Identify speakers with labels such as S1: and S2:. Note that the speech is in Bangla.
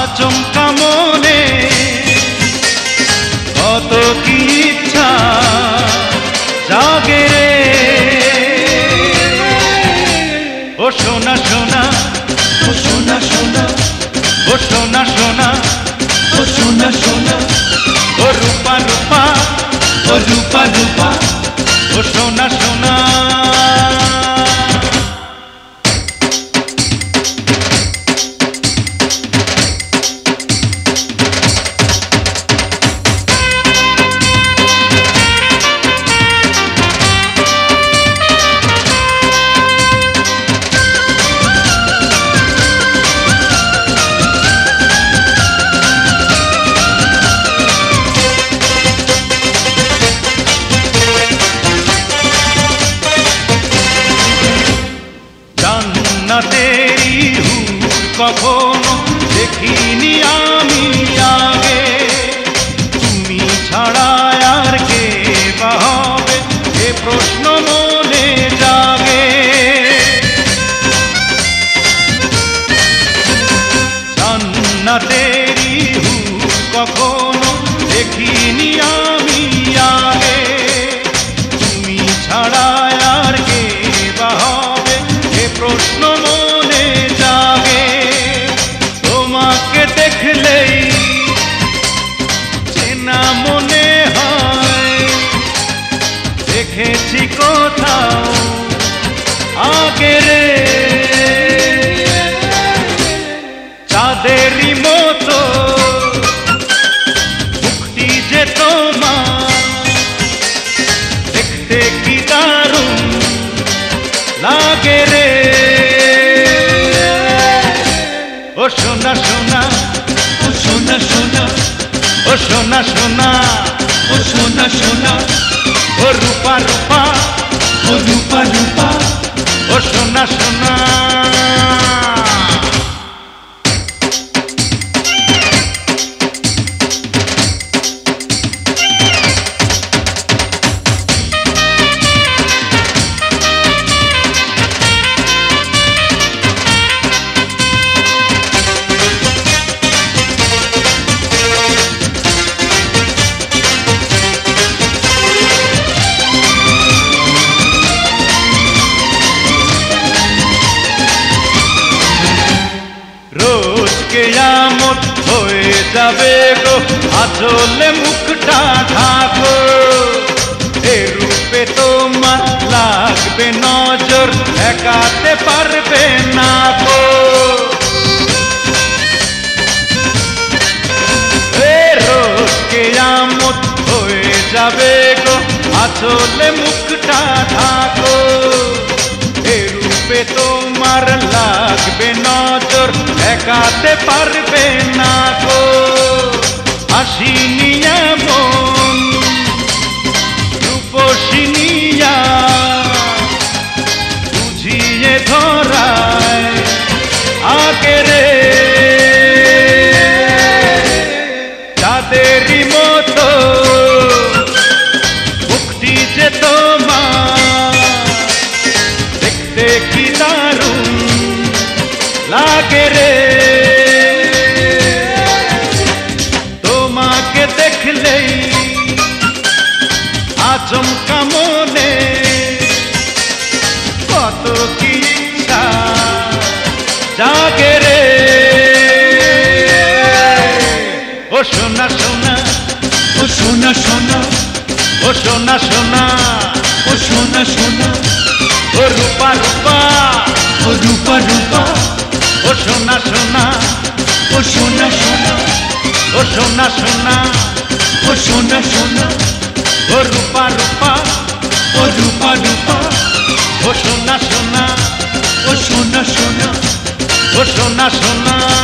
S1: আচমকা মনে কত কি ইচ্ছা জাগে রে। ও সোনা সোনা, ও সোনা সোনা, ও সোনা সোনা, ও সোনা সোনা, ও রূপা রূপা, ও রূপা রূপা, ও সোনা সোনা। তেরি হুর কখনো দেখিনি আমি আগে, তুমি ছাড়া আর কে বা হবে এ প্রশ্ন মনে জাগে। জান্নাতেরি হুর কখনো দেখিনি আমি আগে, তুমি ছাড়া আর কে বা হবে এ প্রশ্ন মনে জাগে। তোমাকে দেখলেই চেনা মনে হয়, দেখেছি কোথাও আগে রে। চাঁদেরই মতো মুখটি যে তোমার, দেখতে কি দারুণ লাগে রে। ও সোনা সোনা, ও সোনা সোনা, ও সোনা সোনা, ও সোনা সোনা, ও রূপা রূপা, ও রূপা রূপা, ও সোনা সোনা। রোজ কিয়ামত হয়ে যাবে গো, আঁচলে মুখটা ঢাকো। এ রূপে তোমার লাগবে নজর, ঠেকাতে পারবে না গো। রোজ কিয়ামত হয়ে যাবে গো, আঁচলে মুখটা ঢাকো। এ রূপে তোমার লাগবে নজর, ঠেকাতে পারবে না গো। আসিনি এমন রূপসিনিয়া, বুঝিয়ে ধরায় আগে রে। চাঁদেরই মতো মুখটি যে তোমার, দেখতে কি দারুণ লাগে রে। তোমাকে দেখলেই আচমকা মনে কত কি ইচ্ছা জাগে রে। ও সোনা সোনা, ও সোনা সোনা, ও সোনা সোনা, ও সোনা সোনা, ও রূপা রূপা, ও রূপা রূপা, ও ও সোনা সোনা ও সোনা সোনা ও সোনা সোনা ও সোনা সোনা ও রূপা রূপা ও রূপা রূপা ও সোনা সোনা ও সোনা সোনা ও সোনা সোনা